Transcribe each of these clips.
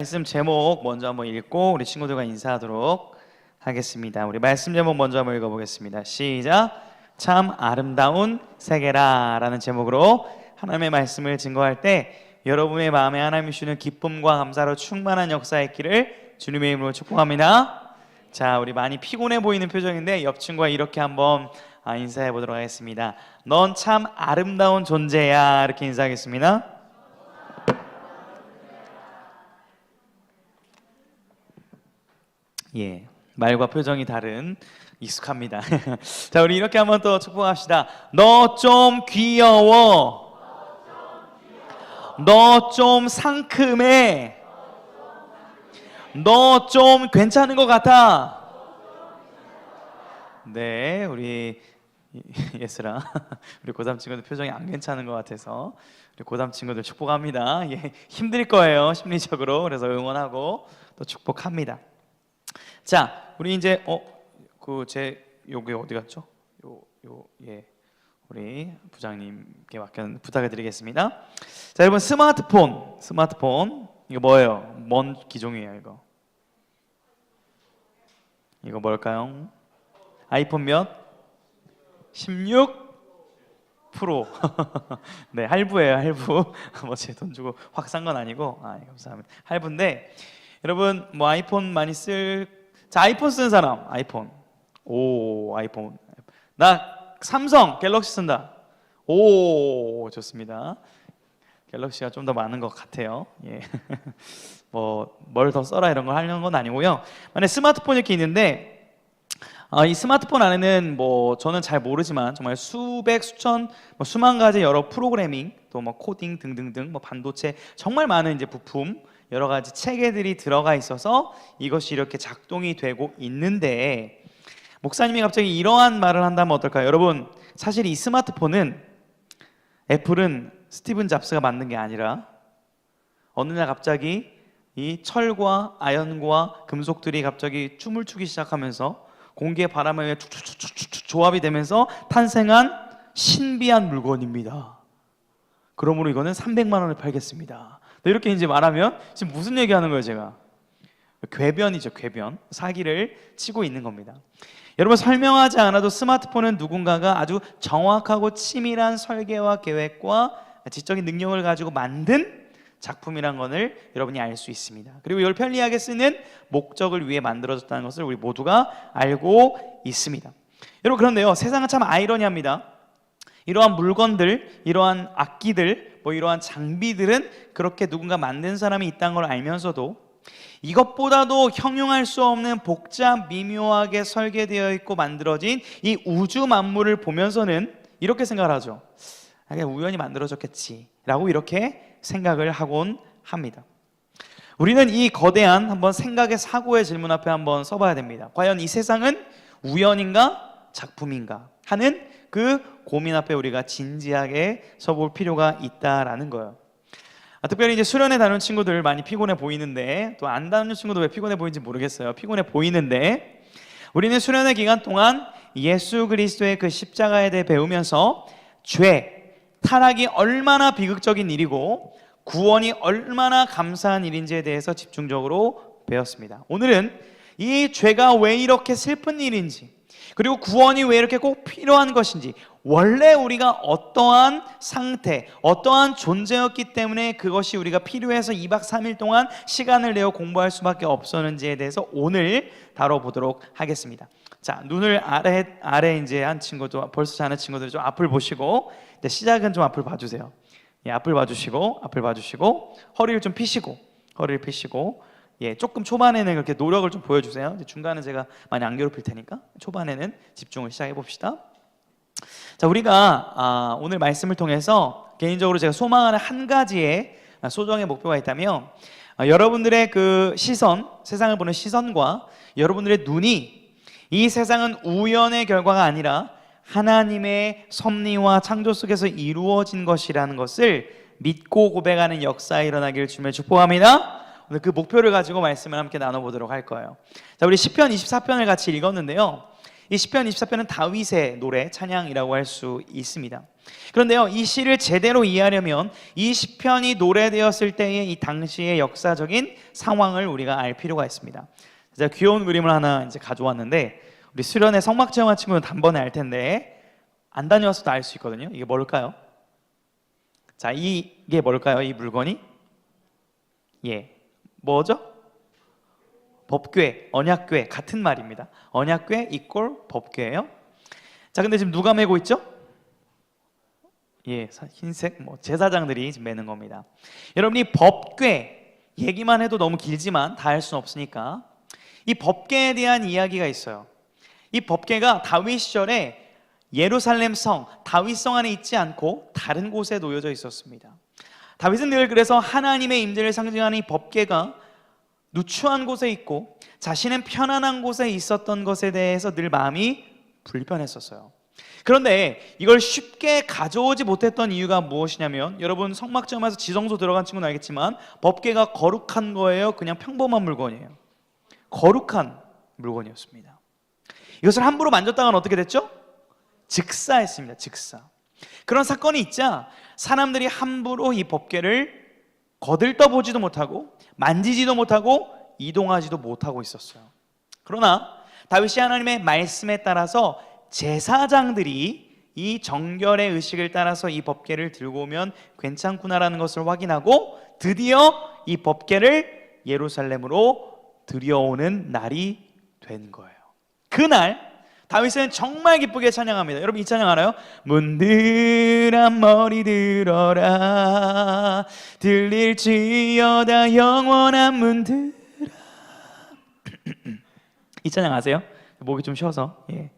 말씀 제목 먼저 한번 읽고 우리 친구들과 인사하도록 하겠습니다. 우리 말씀 제목 먼저 한번 읽어보겠습니다. 시작. 참 아름다운 세계라 라는 제목으로 하나님의 말씀을 증거할 때 여러분의 마음에 하나님이 주는 기쁨과 감사로 충만한 역사의 있기를 주님의 이름으로 축복합니다. 자, 우리 많이 피곤해 보이는 표정인데 옆 친구와 이렇게 한번 인사해 보도록 하겠습니다. 넌 참 아름다운 존재야, 이렇게 인사하겠습니다. 예, 말과 표정이 다른 익숙합니다. 자, 우리 이렇게 한번 또 축복합시다. 너 좀 귀여워. 너 좀 상큼해. 너 좀 괜찮은 것 같아. 네, 우리 예슬아, 우리 고3 친구들 표정이 안 괜찮은 것 같아서 우리 고3 친구들 축복합니다. 예, 힘들 거예요, 심리적으로. 그래서 응원하고 또 축복합니다. 자, 우리 이제 여기 어디 갔죠? 예, 우리 부장님께 부탁을 드리겠습니다. 자, 여러분 스마트폰 이거 뭐예요? 뭔 기종이에요, 이거 뭘까요? 아이폰 몇? 16 프로. 네, 할부예요, 할부. 뭐 제 돈 주고 확 산 건 아니고, 감사합니다. 할부인데 여러분 뭐 아이폰 많이 자, 아이폰 쓰는 사람, 아이폰. 아이폰. 나 삼성 갤럭시 쓴다. 좋습니다. 갤럭시가 좀 더 많은 것 같아요. 예. 뭘 더 써라 이런 걸 하려는 건 아니고요. 만약에 스마트폰 이렇게 있는데, 이 스마트폰 안에는 저는 잘 모르지만 정말 수백, 수천, 수만 가지 여러 프로그래밍, 또 코딩 등등등, 반도체, 정말 많은 이제 부품, 여러 가지 체계들이 들어가 있어서 이것이 이렇게 작동이 되고 있는데, 목사님이 갑자기 이러한 말을 한다면 어떨까요? 여러분, 사실 이 스마트폰은 애플은 스티븐 잡스가 만든 게 아니라 어느 날 갑자기 이 철과 아연과 금속들이 갑자기 춤을 추기 시작하면서 공기의 바람에 의해 조합이 되면서 탄생한 신비한 물건입니다. 그러므로 이거는 300만 원에 팔겠습니다. 이렇게 이제 말하면 지금 무슨 얘기하는 거예요, 제가? 궤변이죠, 궤변. 사기를 치고 있는 겁니다. 여러분, 설명하지 않아도 스마트폰은 누군가가 아주 정확하고 치밀한 설계와 계획과 지적인 능력을 가지고 만든 작품이란 것을 여러분이 알 수 있습니다. 그리고 이걸 편리하게 쓰는 목적을 위해 만들어졌다는 것을 우리 모두가 알고 있습니다. 여러분, 그런데요, 세상은 참 아이러니합니다. 이러한 물건들, 이러한 악기들, 이러한 장비들은 그렇게 누군가 만든 사람이 있다는 걸 알면서도 이것보다도 형용할 수 없는 복잡 미묘하게 설계되어 있고 만들어진 이 우주 만물을 보면서는 이렇게 생각을 하죠. 그냥 우연히 만들어졌겠지 라고 이렇게 생각을 하곤 합니다. 우리는 이 거대한 한번 생각의 사고의 질문 앞에 한번 서봐야 됩니다. 과연 이 세상은 우연인가 작품인가 하는 그 고민 앞에 우리가 진지하게 서볼 필요가 있다라는 거예요. 특별히 이제 수련회 다니는 친구들 많이 피곤해 보이는데, 또 안 다니는 친구도 왜 피곤해 보이는지 모르겠어요. 피곤해 보이는데, 우리는 수련회 기간 동안 예수 그리스도의 그 십자가에 대해 배우면서 죄, 타락이 얼마나 비극적인 일이고 구원이 얼마나 감사한 일인지에 대해서 집중적으로 배웠습니다. 오늘은 이 죄가 왜 이렇게 슬픈 일인지, 그리고 구원이 왜 이렇게 꼭 필요한 것인지, 원래 우리가 어떠한 상태, 어떠한 존재였기 때문에 그것이 우리가 필요해서 2박 3일 동안 시간을 내어 공부할 수밖에 없었는지에 대해서 오늘 다뤄보도록 하겠습니다. 자, 눈을 아래 이제 한 친구도, 벌써 자는 친구들 좀 앞을 보시고, 시작은 좀 앞을 봐주세요. 예, 앞을 봐주시고, 허리를 좀 펴시고, 예, 조금 초반에는 그렇게 노력을 좀 보여주세요. 중간은 제가 많이 안 괴롭힐 테니까 초반에는 집중을 시작해 봅시다. 자, 우리가 오늘 말씀을 통해서 개인적으로 제가 소망하는 한 가지의 소정의 목표가 있다면, 여러분들의 그 시선, 세상을 보는 시선과 여러분들의 눈이 이 세상은 우연의 결과가 아니라 하나님의 섭리와 창조 속에서 이루어진 것이라는 것을 믿고 고백하는 역사가 일어나기를 주님의 축복합니다. 오늘 그 목표를 가지고 말씀을 함께 나눠보도록 할 거예요. 자, 우리 시편 24편을 같이 읽었는데요, 이 시편 24편은 다윗의 노래, 찬양이라고 할 수 있습니다. 그런데요, 이 시를 제대로 이해하려면 이 시편이 노래되었을 때의 이 당시의 역사적인 상황을 우리가 알 필요가 있습니다. 제가 귀여운 그림을 하나 이제 가져왔는데, 우리 수련회 성막 체험한 친구는 단번에 알 텐데 안 다녀와서도 알 수 있거든요. 이게 뭘까요? 자, 이게 뭘까요? 이 물건이? 예, 뭐죠? 법궤, 언약궤 같은 말입니다. 언약궤 이꼴 법궤예요. 자, 근데 지금 누가 메고 있죠? 예, 흰색 제사장들이 지금 메는 겁니다. 여러분, 이 법궤 얘기만 해도 너무 길지만 다 할 수는 없으니까 이 법궤에 대한 이야기가 있어요. 이 법궤가 다윗 시절에 예루살렘 성, 다윗성 안에 있지 않고 다른 곳에 놓여져 있었습니다. 다윗은 늘 그래서 하나님의 임재를 상징하는 이 법궤가 누추한 곳에 있고 자신은 편안한 곳에 있었던 것에 대해서 늘 마음이 불편했었어요. 그런데 이걸 쉽게 가져오지 못했던 이유가 무엇이냐면, 여러분 성막점에서 지성소 들어간 친구는 알겠지만 법궤가 거룩한 거예요? 그냥 평범한 물건이에요? 거룩한 물건이었습니다. 이것을 함부로 만졌다가는 어떻게 됐죠? 즉사했습니다. 즉사. 그런 사건이 있자 사람들이 함부로 이 법궤를 거들떠보지도 못하고 만지지도 못하고 이동하지도 못하고 있었어요. 그러나 다윗이 하나님의 말씀에 따라서 제사장들이 이 정결의 의식을 따라서 이 법궤를 들고 오면 괜찮구나라는 것을 확인하고 드디어 이 법궤를 예루살렘으로 들여오는 날이 된 거예요. 그날 다윗은 정말 기쁘게 찬양합니다. 여러분 이 찬양 알아요? 문드란 머리 들어라 들릴지어다 영원한 문드라. 이 찬양 아세요? 목이 좀 쉬어서. 예.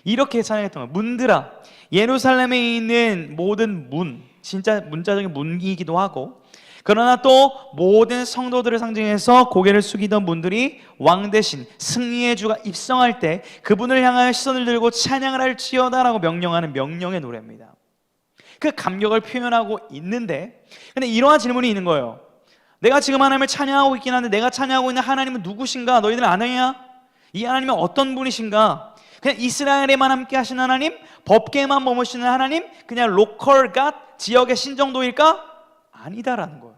이렇게 찬양했던 거예요. 문드라, 예루살렘에 있는 모든 문, 진짜 문자적인 문이기도 하고, 그러나 또 모든 성도들을 상징해서 고개를 숙이던 분들이 왕 대신 승리의 주가 입성할 때 그분을 향하여 시선을 들고 찬양을 할지어다라고 명령하는 명령의 노래입니다. 그 감격을 표현하고 있는데, 근데 이러한 질문이 있는 거예요. 내가 지금 하나님을 찬양하고 있긴 한데 내가 찬양하고 있는 하나님은 누구신가? 너희들 아느냐? 이 하나님은 어떤 분이신가? 그냥 이스라엘에만 함께 하시는 하나님? 법궤에만 머무시는 하나님? 그냥 로컬 갓? 지역의 신정도일까? 아니다라는 거예요.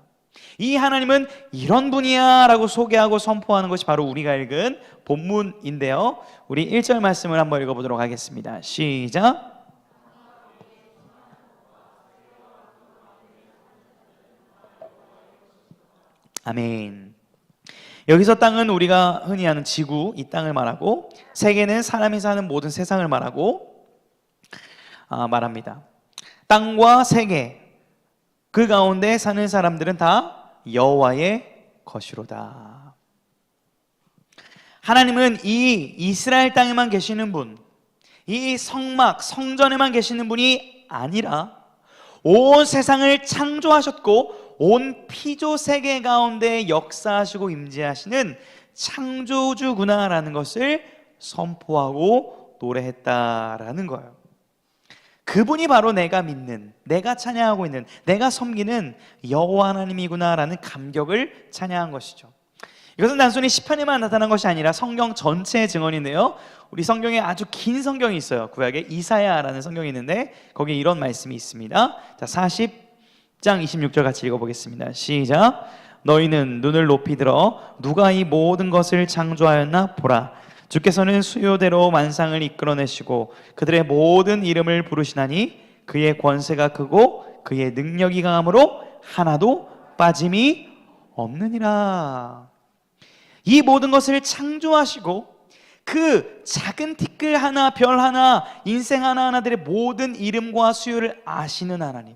이 하나님은 이런 분이야 라고 소개하고 선포하는 것이 바로 우리가 읽은 본문인데요, 우리 1절 말씀을 한번 읽어보도록 하겠습니다. 시작. 아멘. 여기서 땅은 우리가 흔히 아는 지구, 이 땅을 말하고, 세계는 사람이 사는 모든 세상을 말합니다. 땅과 세계, 그 가운데 사는 사람들은 다 여호와의 것이로다. 하나님은 이 이스라엘 땅에만 계시는 분, 이 성막, 성전에만 계시는 분이 아니라 온 세상을 창조하셨고 온 피조 세계 가운데 역사하시고 임재하시는 창조주구나라는 것을 선포하고 노래했다라는 거예요. 그분이 바로 내가 믿는, 내가 찬양하고 있는, 내가 섬기는 여호와 하나님이구나라는 감격을 찬양한 것이죠. 이것은 단순히 시편에만 나타난 것이 아니라 성경 전체의 증언인데요, 우리 성경에 아주 긴 성경이 있어요. 구약에 이사야라는 성경이 있는데 거기에 이런 말씀이 있습니다. 자, 40장 26절 같이 읽어보겠습니다. 시작. 너희는 눈을 높이 들어 누가 이 모든 것을 창조하였나 보라. 주께서는 수요대로 만상을 이끌어내시고 그들의 모든 이름을 부르시나니 그의 권세가 크고 그의 능력이 강함으로 하나도 빠짐이 없느니라. 이 모든 것을 창조하시고 그 작은 티끌 하나, 별 하나, 인생 하나하나들의 모든 이름과 수요를 아시는 하나님,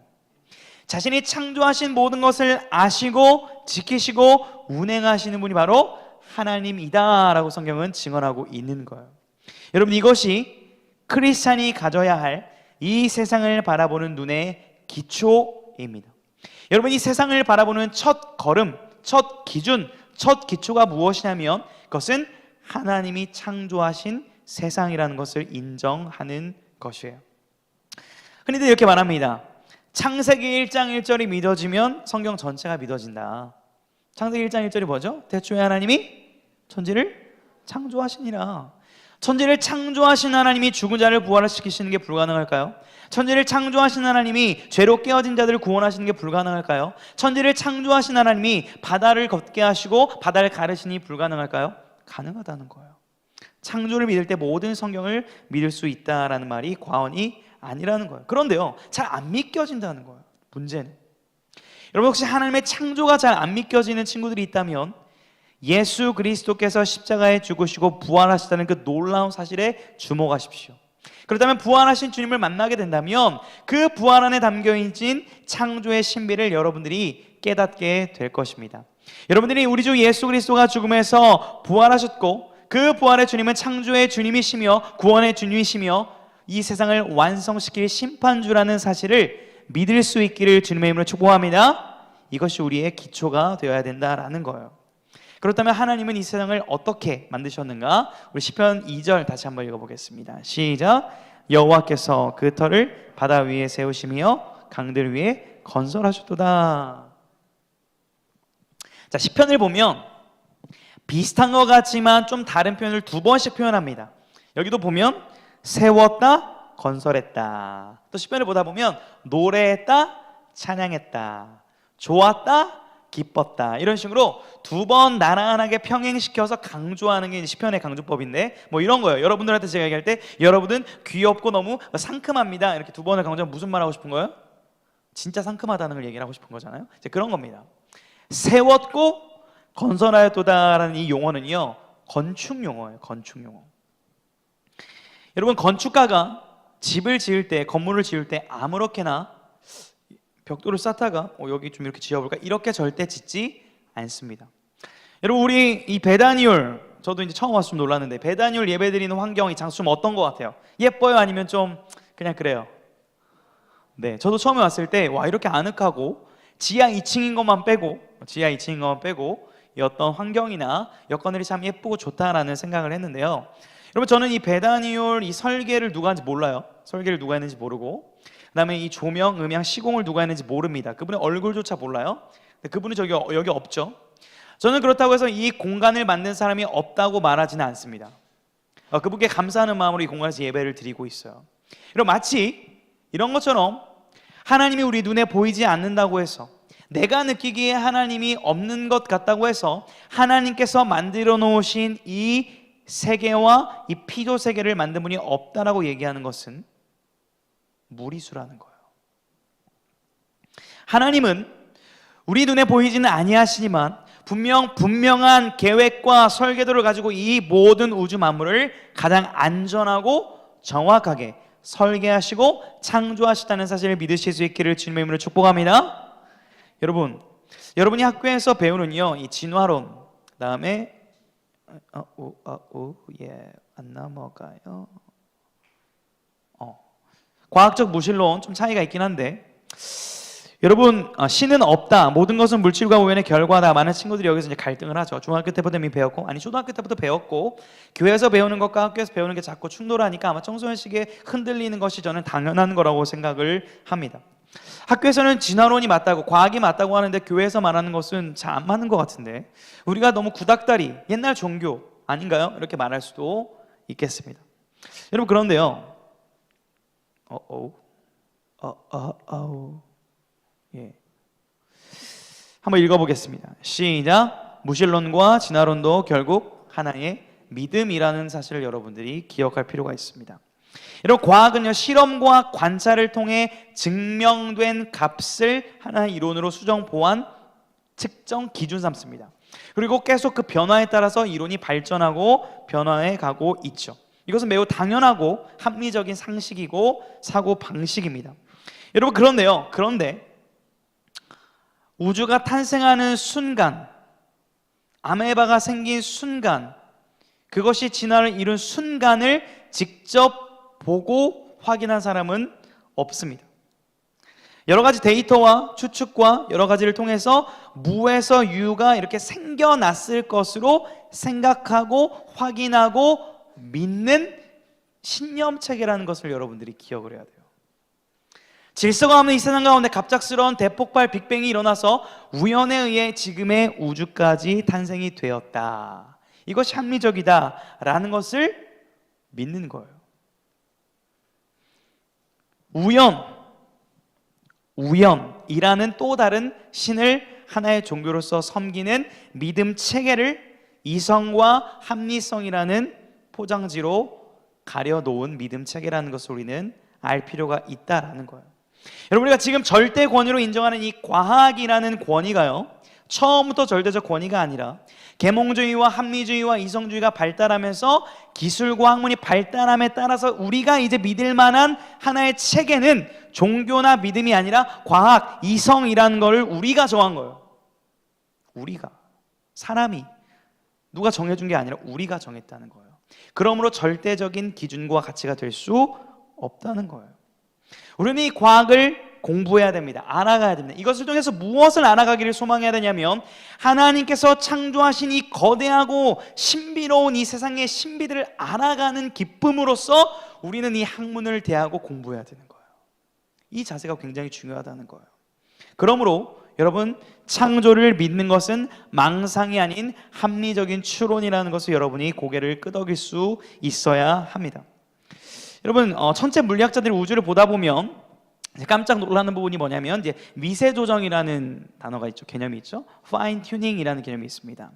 자신이 창조하신 모든 것을 아시고 지키시고 운행하시는 분이 바로 하나님이다 라고 성경은 증언하고 있는 거예요. 여러분, 이것이 크리스찬이 가져야 할 이 세상을 바라보는 눈의 기초입니다. 여러분, 이 세상을 바라보는 첫 걸음, 첫 기준, 첫 기초가 무엇이냐면 그것은 하나님이 창조하신 세상이라는 것을 인정하는 것이에요. 흔히들 이렇게 말합니다. 창세기 1장 1절이 믿어지면 성경 전체가 믿어진다. 창세기 1장 1절이 뭐죠? 태초에 하나님이 천지를 창조하시니라. 천지를 창조하신 하나님이 죽은 자를 부활시키시는 게 불가능할까요? 천지를 창조하신 하나님이 죄로 깨어진 자들을 구원하시는 게 불가능할까요? 천지를 창조하신 하나님이 바다를 걷게 하시고 바다를 가르시니 불가능할까요? 가능하다는 거예요. 창조를 믿을 때 모든 성경을 믿을 수 있다라는 말이 과언이 아니라는 거예요. 그런데요, 잘 안 믿겨진다는 거예요. 문제는 여러분, 혹시 하나님의 창조가 잘 안 믿겨지는 친구들이 있다면 예수 그리스도께서 십자가에 죽으시고 부활하시다는 그 놀라운 사실에 주목하십시오. 그렇다면 부활하신 주님을 만나게 된다면 그 부활 안에 담겨있는 창조의 신비를 여러분들이 깨닫게 될 것입니다. 여러분들이 우리 주 예수 그리스도가 죽음에서 부활하셨고 그 부활의 주님은 창조의 주님이시며 구원의 주님이시며 이 세상을 완성시킬 심판주라는 사실을 믿을 수 있기를 주님의 이름으로 축복합니다. 이것이 우리의 기초가 되어야 된다라는 거예요. 그렇다면 하나님은 이 세상을 어떻게 만드셨는가? 우리 시편 2절 다시 한번 읽어보겠습니다. 시작. 여호와께서 그 터를 바다 위에 세우시며 강들 위에 건설하셨도다. 자, 시편을 보면 비슷한 것 같지만 좀 다른 표현을 두 번씩 표현합니다. 여기도 보면 세웠다, 건설했다. 또 시편을 보다 보면 노래했다, 찬양했다, 좋았다, 기뻤다. 이런 식으로 두 번 나란하게 평행시켜서 강조하는 게 시편의 강조법인데 뭐 이런 거예요. 여러분들한테 제가 얘기할 때 여러분은 귀엽고 너무 상큼합니다 이렇게 두 번을 강조하면 무슨 말 하고 싶은 거예요? 진짜 상큼하다는 걸 얘기하고 싶은 거잖아요. 이제 그런 겁니다. 세웠고 건설하였도다라는 이 용어는요, 건축 용어예요. 건축 용어. 여러분, 건축가가 집을 지을 때, 건물을 지을 때 아무렇게나 벽돌을 쌓다가 여기 좀 이렇게 지어볼까? 이렇게 절대 짓지 않습니다. 여러분, 우리 이 베다니올, 저도 이제 처음 와서 좀 놀랐는데 베다니올 예배드리는 환경이 장소 좀 어떤 것 같아요? 예뻐요? 아니면 좀 그냥 그래요? 네, 저도 처음에 왔을 때 와, 이렇게 아늑하고 지하 2층인 것만 빼고 이 어떤 환경이나 여건들이 참 예쁘고 좋다라는 생각을 했는데요. 여러분, 저는 이 베다니올 이 설계를 누가 하는지 몰라요. 설계를 누가 했는지 모르고, 그 다음에 이 조명, 음향, 시공을 누가 했는지 모릅니다. 그분의 얼굴조차 몰라요. 그분이 여기 없죠. 저는 그렇다고 해서 이 공간을 만든 사람이 없다고 말하지는 않습니다. 그분께 감사하는 마음으로 이 공간에서 예배를 드리고 있어요. 여러분, 마치 이런 것처럼 하나님이 우리 눈에 보이지 않는다고 해서, 내가 느끼기에 하나님이 없는 것 같다고 해서 하나님께서 만들어 놓으신 이 세계와 이 피조 세계를 만든 분이 없다라고 얘기하는 것은 무리수라는 거예요. 하나님은 우리 눈에 보이지는 아니하시지만 분명한 계획과 설계도를 가지고 이 모든 우주 만물을 가장 안전하고 정확하게 설계하시고 창조하시다는 사실을 믿으실 수 있기를 주님의 이름으로 축복합니다. 여러분이 학교에서 배우는요, 이 진화론, 그다음에 안 넘어가요. 과학적 무신론 좀 차이가 있긴 한데, 여러분, 신은 없다, 모든 것은 물질과 우연의 결과다. 많은 친구들이 여기서 이제 갈등을 하죠. 중학교 때부터 이미 배웠고, 아니 초등학교 때부터 배웠고, 교회에서 배우는 것과 학교에서 배우는 게 자꾸 충돌하니까 아마 청소년식에 흔들리는 것이 저는 당연한 거라고 생각을 합니다. 학교에서는 진화론이 맞다고, 과학이 맞다고 하는데 교회에서 말하는 것은 잘 안 맞는 것 같은데, 우리가 너무 구닥다리, 옛날 종교 아닌가요? 이렇게 말할 수도 있겠습니다. 여러분, 그런데요, 예, 한번 읽어보겠습니다. 시작. 무신론과 진화론도 결국 하나의 믿음이라는 사실을 여러분들이 기억할 필요가 있습니다. 여러분, 과학은요, 실험과 관찰을 통해 증명된 값을 하나의 이론으로 수정, 보완, 측정 기준 삼습니다. 그리고 계속 그 변화에 따라서 이론이 발전하고 변화해 가고 있죠. 이것은 매우 당연하고 합리적인 상식이고 사고 방식입니다. 여러분, 그런데 우주가 탄생하는 순간, 아메바가 생긴 순간, 그것이 진화를 이룬 순간을 직접 보고 확인한 사람은 없습니다. 여러 가지 데이터와 추측과 여러 가지를 통해서 무에서 유가 이렇게 생겨났을 것으로 생각하고 확인하고 믿는 신념체계라는 것을 여러분들이 기억을 해야 돼요. 질서가 없는 이 세상 가운데 갑작스러운 대폭발 빅뱅이 일어나서 우연에 의해 지금의 우주까지 탄생이 되었다. 이것이 합리적이다라는 것을 믿는 거예요. 우연이라는 또 다른 신을 하나의 종교로서 섬기는 믿음 체계를 이성과 합리성이라는 포장지로 가려놓은 믿음 체계라는 것을 우리는 알 필요가 있다라는 거예요. 여러분, 우리가 지금 절대 권위로 인정하는 이 과학이라는 권위가요, 처음부터 절대적 권위가 아니라 계몽주의와 합리주의와 이성주의가 발달하면서 기술과 학문이 발달함에 따라서 우리가 이제 믿을 만한 하나의 체계는 종교나 믿음이 아니라 과학, 이성이라는 것을 우리가 정한 거예요. 우리가, 사람이, 누가 정해준 게 아니라 우리가 정했다는 거예요. 그러므로 절대적인 기준과 가치가 될 수 없다는 거예요. 우리는 이 과학을 공부해야 됩니다. 알아가야 됩니다. 이것을 통해서 무엇을 알아가기를 소망해야 되냐면, 하나님께서 창조하신 이 거대하고 신비로운 이 세상의 신비들을 알아가는 기쁨으로써 우리는 이 학문을 대하고 공부해야 되는 거예요. 이 자세가 굉장히 중요하다는 거예요. 그러므로 여러분, 창조를 믿는 것은 망상이 아닌 합리적인 추론이라는 것을 여러분이 고개를 끄덕일 수 있어야 합니다. 여러분, 천체 물리학자들이 우주를 보다 보면 깜짝 놀라는 부분이 뭐냐면, 이제 미세 조정이라는 단어가 있죠. 개념이 있죠. 파인 튜닝이라는 개념이 있습니다.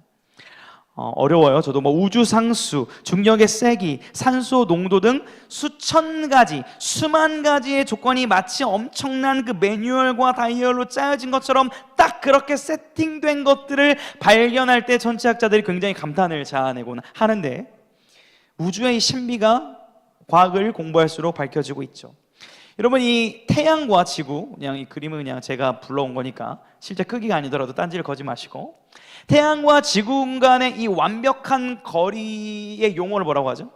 어려워요. 저도 뭐 우주 상수, 중력의 세기, 산소 농도 등 수천 가지, 수만 가지의 조건이 마치 엄청난 그 매뉴얼과 다이얼로 짜여진 것처럼 딱 그렇게 세팅된 것들을 발견할 때 천체학자들이 굉장히 감탄을 자아내곤 하는데, 우주의 이 신비가 과학을 공부할수록 밝혀지고 있죠. 여러분, 이 태양과 지구, 그냥 이 그림은 그냥 제가 불러온 거니까 실제 크기가 아니더라도 딴지를 거지 마시고, 태양과 지구 간의 이 완벽한 거리의 용어를 뭐라고 하죠?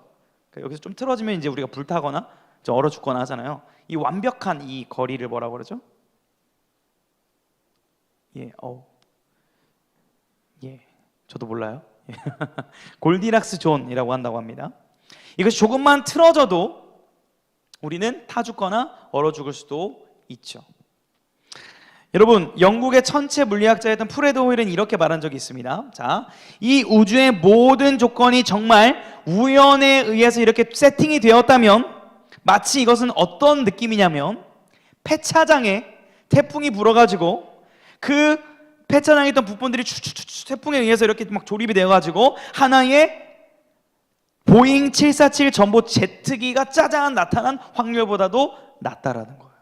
여기서 좀 틀어지면 이제 우리가 불타거나 얼어 죽거나 하잖아요. 이 완벽한 이 거리를 뭐라고 그러죠? 저도 몰라요. 골디락스 존이라고 한다고 합니다. 이것이 조금만 틀어져도 우리는 타 죽거나 얼어 죽을 수도 있죠. 여러분, 영국의 천체 물리학자였던 프레드 호일은 이렇게 말한 적이 있습니다. 자, 이 우주의 모든 조건이 정말 우연에 의해서 이렇게 세팅이 되었다면 마치 이것은 어떤 느낌이냐면, 폐차장에 태풍이 불어가지고 그 폐차장에 있던 부품들이 태풍에 의해서 이렇게 막 조립이 되어가지고 하나의 보잉 747 전보 제트기가 짜잔 나타난 확률보다도 낫다라는 거예요.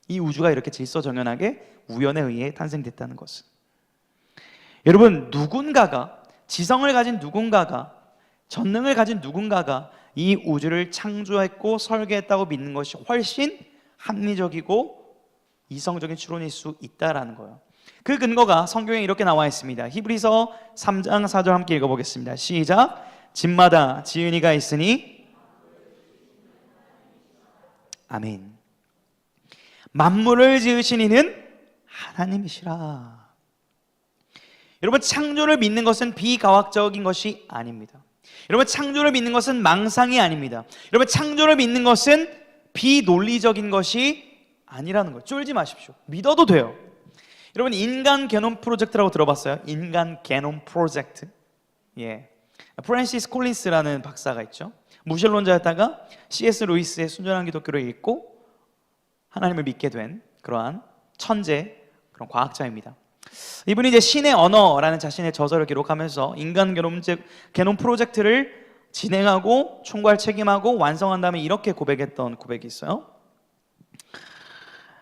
이 우주가 이렇게 질서정연하게 우연에 의해 탄생됐다는 것은, 여러분, 누군가가, 지성을 가진 누군가가, 전능을 가진 누군가가 이 우주를 창조했고 설계했다고 믿는 것이 훨씬 합리적이고 이성적인 추론일 수 있다라는 거예요. 그 근거가 성경에 이렇게 나와 있습니다. 히브리서 3장 4절 함께 읽어보겠습니다. 시작. 집마다 지은이가 있으니 아멘. 만물을 지으신 이는 하나님이시라. 여러분, 창조를 믿는 것은 비과학적인 것이 아닙니다. 여러분, 창조를 믿는 것은 망상이 아닙니다. 여러분, 창조를 믿는 것은 비논리적인 것이 아니라는 거예요. 쫄지 마십시오. 믿어도 돼요. 여러분, 인간 게놈 프로젝트라고 들어봤어요? 인간 게놈 프로젝트. 프랜시스 콜린스라는 박사가 있죠. 무신론자였다가 C.S. 루이스의 순전한 기독교를 읽고 하나님을 믿게 된 그러한 천재, 그런 과학자입니다. 이분이 이제 신의 언어라는 자신의 저서를 기록하면서 인간 게놈 프로젝트를 진행하고 총괄 책임하고 완성한 다음에 이렇게 고백했던 고백이 있어요.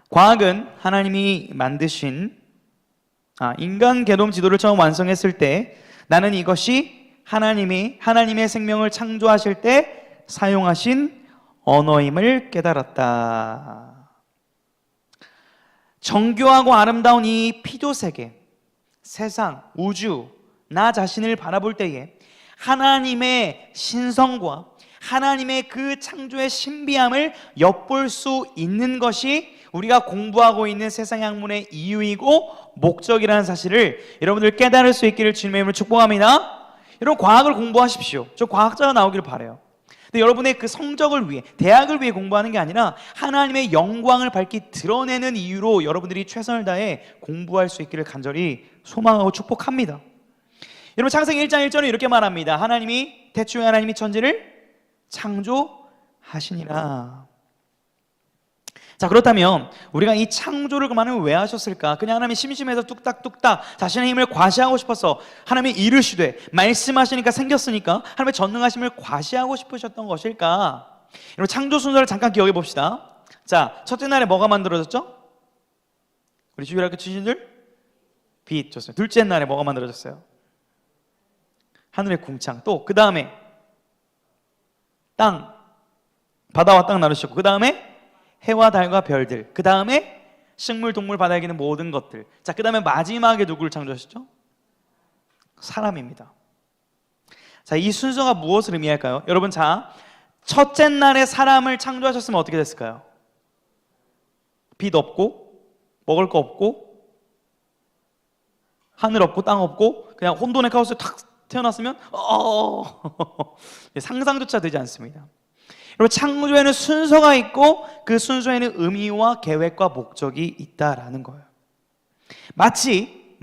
과학은 하나님이 만드신 인간 게놈 지도를 처음 완성했을 때 나는 이것이 하나님의 생명을 창조하실 때 사용하신 언어임을 깨달았다. 정교하고 아름다운 이 피조세계, 세상, 우주, 나 자신을 바라볼 때에 하나님의 신성과 하나님의 그 창조의 신비함을 엿볼 수 있는 것이 우리가 공부하고 있는 세상 학문의 이유이고 목적이라는 사실을 여러분들 깨달을 수 있기를 주님의 이름으로 축복합니다. 여러분, 과학을 공부하십시오. 저 과학자가 나오기를 바라요. 근데 여러분의 그 성적을 위해, 대학을 위해 공부하는 게 아니라 하나님의 영광을 밝히 드러내는 이유로 여러분들이 최선을 다해 공부할 수 있기를 간절히 소망하고 축복합니다. 여러분, 창세기 1장 1절은 이렇게 말합니다. 태초에 하나님이 천지를 창조하시니라. 자, 그렇다면 우리가 이 창조를 그만은 왜 하셨을까? 그냥 하나님이 심심해서 뚝딱뚝딱 자신의 힘을 과시하고 싶어서 하나님이 이르시되 말씀하시니까 생겼으니까 하나님의 전능하심을 과시하고 싶으셨던 것일까? 여러분, 창조 순서를 잠깐 기억해 봅시다. 자, 첫째 날에 뭐가 만들어졌죠? 우리 주일학교 출신들? 빛. 좋습니다. 둘째 날에 뭐가 만들어졌어요? 하늘의 궁창. 또 그 다음에 땅, 바다와 땅 나누셨고, 그 다음에 해와 달과 별들, 그 다음에 식물, 동물, 바다에 있는 모든 것들. 자, 그 다음에 마지막에 누구를 창조하셨죠? 사람입니다. 자, 이 순서가 무엇을 의미할까요? 여러분, 자, 첫째 날에 사람을 창조하셨으면 어떻게 됐을까요? 빛 없고, 먹을 거 없고, 하늘 없고, 땅 없고, 그냥 혼돈의 카오스에 탁 태어났으면 상상조차 되지 않습니다. 여러분, 창조에는 순서가 있고 그 순서에는 의미와 계획과 목적이 있다라는 거예요. 마치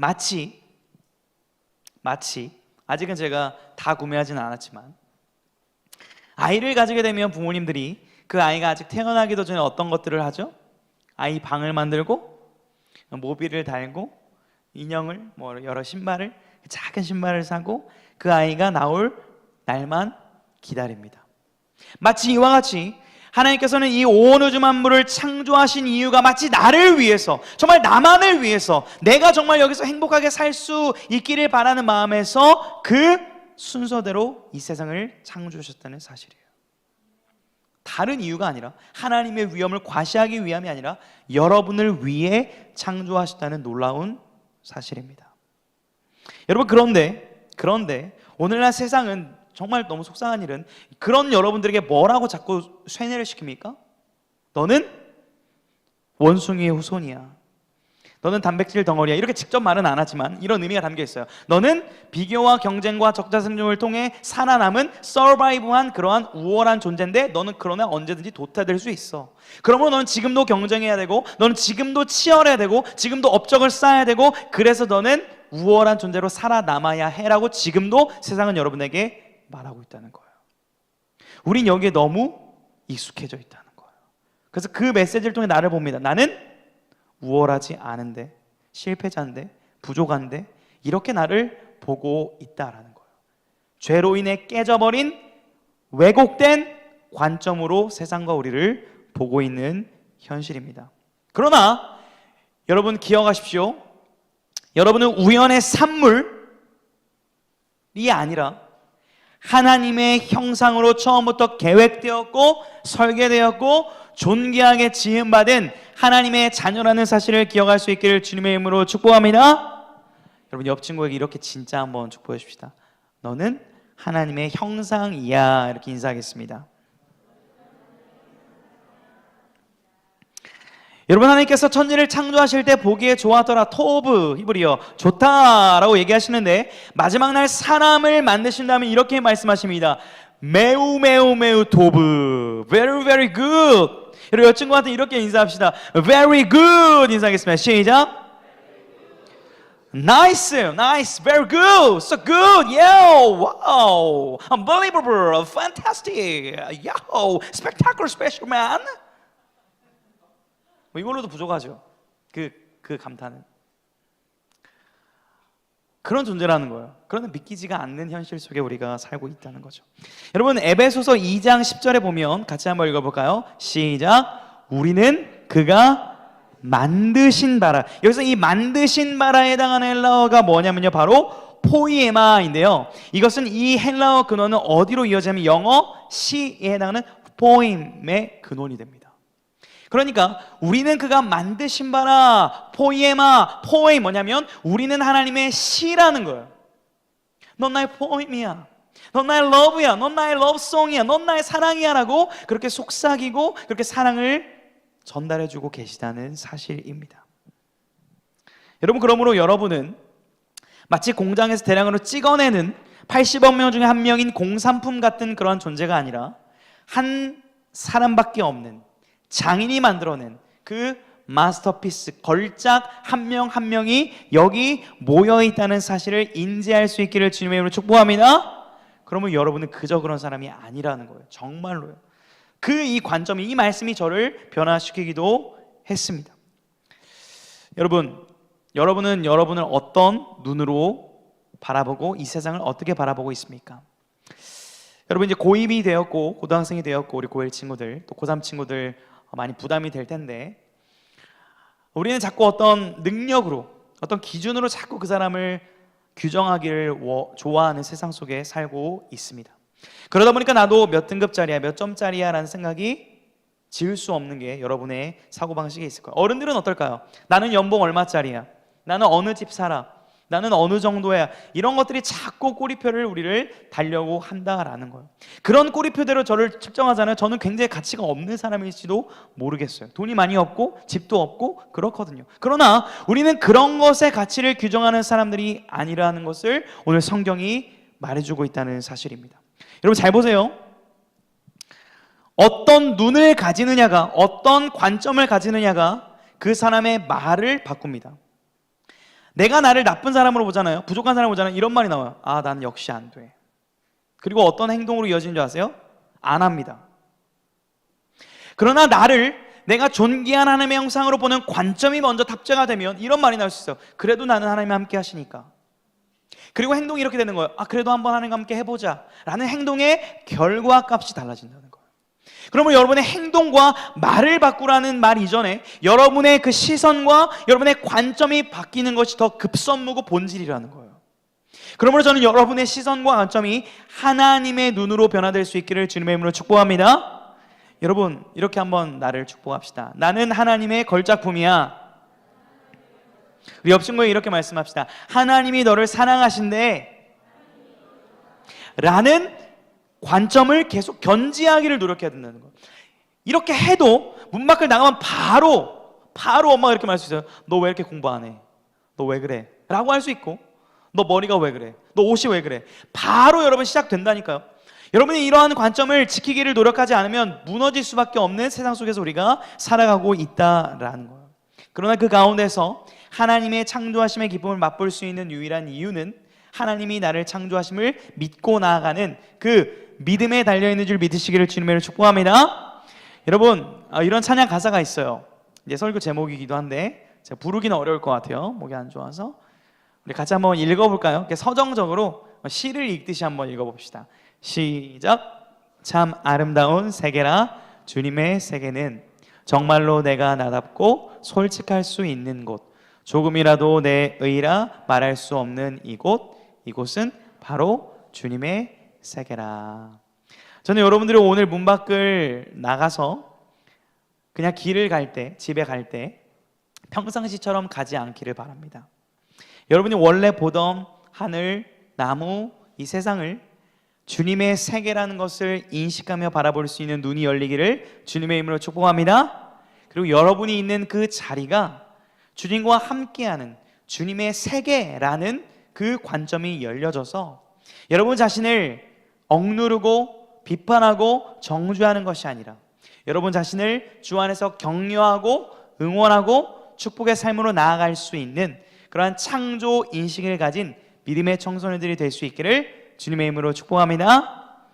아직은 제가 다 구매하지는 않았지만 아이를 가지게 되면 부모님들이 그 아이가 아직 태어나기도 전에 어떤 것들을 하죠? 아이 방을 만들고 모비를 달고 인형을 여러 신발을, 작은 신발을 사고 그 아이가 나올 날만 기다립니다. 마치 이와 같이 하나님께서는 이 온 우주 만물을 창조하신 이유가 마치 나를 위해서, 정말 나만을 위해서, 내가 정말 여기서 행복하게 살 수 있기를 바라는 마음에서 그 순서대로 이 세상을 창조하셨다는 사실이에요. 다른 이유가 아니라, 하나님의 위엄을 과시하기 위함이 아니라 여러분을 위해 창조하셨다는 놀라운 사실입니다. 여러분, 그런데 오늘날 세상은 정말 너무 속상한 일은 그런 여러분들에게 뭐라고 자꾸 쇠뇌를 시킵니까? 너는 원숭이의 후손이야, 너는 단백질 덩어리야, 이렇게 직접 말은 안 하지만 이런 의미가 담겨 있어요. 너는 비교와 경쟁과 적자생존을 통해 살아남은 서바이브한 그러한 우월한 존재인데 너는 그러나 언제든지 도태될 수 있어. 그러므로 너는 지금도 경쟁해야 되고, 너는 지금도 치열해야 되고, 지금도 업적을 쌓아야 되고, 그래서 너는 우월한 존재로 살아남아야 해라고 지금도 세상은 여러분에게 말하고 있다는 거예요. 우린 여기에 너무 익숙해져 있다는 거예요. 그래서 그 메시지를 통해 나를 봅니다. 나는 우월하지 않은데, 실패자인데, 부족한데, 이렇게 나를 보고 있다라는 거예요. 죄로 인해 깨져버린 왜곡된 관점으로 세상과 우리를 보고 있는 현실입니다. 그러나 여러분 기억하십시오. 여러분은 우연의 산물이 아니라 하나님의 형상으로 처음부터 계획되었고 설계되었고 존귀하게 지음받은 하나님의 자녀라는 사실을 기억할 수 있기를 주님의 이름으로 축복합니다. 여러분, 옆 친구에게 이렇게 진짜 한번 축복해 줍시다. 너는 하나님의 형상이야. 이렇게 인사하겠습니다. 여러분, 하나님께서 천지를 창조하실 때 보기에 좋았더라, 토브, 히브리어 좋다라고 얘기하시는데, 마지막 날 사람을 만드신다면 이렇게 말씀하십니다. 매우 매우 매우 토브, very very good. 여러분, 여친구한테 이렇게 인사합시다. very good 인사하겠습니다. 시작. nice, nice, very good, so good, yeah, wow, unbelievable, fantastic, yeah, spectacular, special man. 뭐 이걸로도 부족하죠. 그 감탄은. 그런 존재라는 거예요. 그런데 믿기지가 않는 현실 속에 우리가 살고 있다는 거죠. 여러분, 에베소서 2장 10절에 보면 같이 한번 읽어볼까요? 시작. 우리는 그가 만드신 바라. 여기서 이 만드신 바라에 해당하는 헬라어가 뭐냐면요, 바로 포이에마인데요. 이것은 이 헬라어 근원은 어디로 이어지냐면 영어 시에 해당하는 포임의 근원이 됩니다. 그러니까 우리는 그가 만드신 바라, 포이에마, 포이 뭐냐면 우리는 하나님의 시라는 거예요. 넌 나의 포임이야, 넌 나의 러브야, 넌 나의 러브송이야, 넌 나의 사랑이야 라고 그렇게 속삭이고 그렇게 사랑을 전달해주고 계시다는 사실입니다. 여러분, 그러므로 여러분은 마치 공장에서 대량으로 찍어내는 80억 명 중에 한 명인 공산품 같은 그런 존재가 아니라 한 사람밖에 없는 장인이 만들어낸 그 마스터피스, 걸작 한 명 한 명이 여기 모여있다는 사실을 인지할 수 있기를 주님의 이름으로 축복합니다. 그러면 여러분은 그저 그런 사람이 아니라는 거예요. 정말로요. 이 관점이, 이 말씀이 저를 변화시키기도 했습니다. 여러분은 여러분을 어떤 눈으로 바라보고 이 세상을 어떻게 바라보고 있습니까? 여러분 이제 고2이 되었고 고등학생이 되었고 우리 고1 친구들 또 고3 친구들 많이 부담이 될 텐데, 우리는 자꾸 어떤 능력으로 어떤 기준으로 자꾸 그 사람을 규정하기를 좋아하는 세상 속에 살고 있습니다. 그러다 보니까 나도 몇 등급짜리야 몇 점짜리야 라는 생각이 지을 수 없는 게 여러분의 사고방식에 있을 거예요. 어른들은 어떨까요? 나는 연봉 얼마짜리야, 나는 어느 집 살아, 나는 어느 정도야, 이런 것들이 자꾸 꼬리표를 우리를 달려고 한다라는 거예요. 그런 꼬리표대로 저를 측정하잖아요. 저는 굉장히 가치가 없는 사람일지도 모르겠어요. 돈이 많이 없고 집도 없고 그렇거든요. 그러나 우리는 그런 것의 가치를 규정하는 사람들이 아니라는 것을 오늘 성경이 말해주고 있다는 사실입니다. 여러분 잘 보세요. 어떤 눈을 가지느냐가, 어떤 관점을 가지느냐가 그 사람의 말을 바꿉니다. 내가 나를 나쁜 사람으로 보잖아요. 부족한 사람으로 보잖아요. 이런 말이 나와요. 아, 난 역시 안 돼. 그리고 어떤 행동으로 이어지는 줄 아세요? 안 합니다. 그러나 나를 내가 존귀한 하나님의 형상으로 보는 관점이 먼저 탑재가 되면 이런 말이 나올 수 있어요. 그래도 나는 하나님과 함께 하시니까. 그리고 행동이 이렇게 되는 거예요. 아, 그래도 한번 하나님과 함께 해보자 라는 행동의 결과값이 달라진다는 거예요. 그러면 여러분의 행동과 말을 바꾸라는 말 이전에 여러분의 그 시선과 여러분의 관점이 바뀌는 것이 더 급선무고 본질이라는 거예요. 그러므로 저는 여러분의 시선과 관점이 하나님의 눈으로 변화될 수 있기를 주님의 이름으로 축복합니다. 여러분 이렇게 한번 나를 축복합시다. 나는 하나님의 걸작품이야. 우리 옆 친구에 이렇게 말씀합시다. 하나님이 너를 사랑하신대 라는 관점을 계속 견지하기를 노력해야 된다는 거예요. 이렇게 해도 문 밖을 나가면 바로 엄마가 이렇게 말할 수 있어요. 너 왜 이렇게 공부 안 해? 너 왜 그래? 라고 할 수 있고, 너 머리가 왜 그래? 너 옷이 왜 그래? 바로 여러분 시작된다니까요. 여러분이 이러한 관점을 지키기를 노력하지 않으면 무너질 수밖에 없는 세상 속에서 우리가 살아가고 있다라는 거예요. 그러나 그 가운데서 하나님의 창조하심의 기쁨을 맛볼 수 있는 유일한 이유는 하나님이 나를 창조하심을 믿고 나아가는 그 믿음에 달려있는 줄 믿으시기를 주님으로 축복합니다. 여러분 이런 찬양 가사가 있어요. 이제 설교 제목이기도 한데 제가 부르기는 어려울 것 같아요. 목이 안 좋아서. 우리 같이 한번 읽어볼까요? 서정적으로 시를 읽듯이 한번 읽어봅시다. 시작. 참 아름다운 세계라 주님의 세계는 정말로 내가 나답고 솔직할 수 있는 곳, 조금이라도 내 의라 말할 수 없는 이곳은 바로 주님의 세계라. 저는 여러분들이 오늘 문 밖을 나가서 그냥 길을 갈 때, 집에 갈 때 평상시처럼 가지 않기를 바랍니다. 여러분이 원래 보던 하늘, 나무, 이 세상을 주님의 세계라는 것을 인식하며 바라볼 수 있는 눈이 열리기를 주님의 이름으로 축복합니다. 그리고 여러분이 있는 그 자리가 주님과 함께하는 주님의 세계라는 그 관점이 열려져서 여러분 자신을 억누르고 비판하고 정죄하는 것이 아니라 여러분 자신을 주 안에서 격려하고 응원하고 축복의 삶으로 나아갈 수 있는 그러한 창조 인식을 가진 믿음의 청소년들이 될 수 있기를 주님의 이름으로 축복합니다.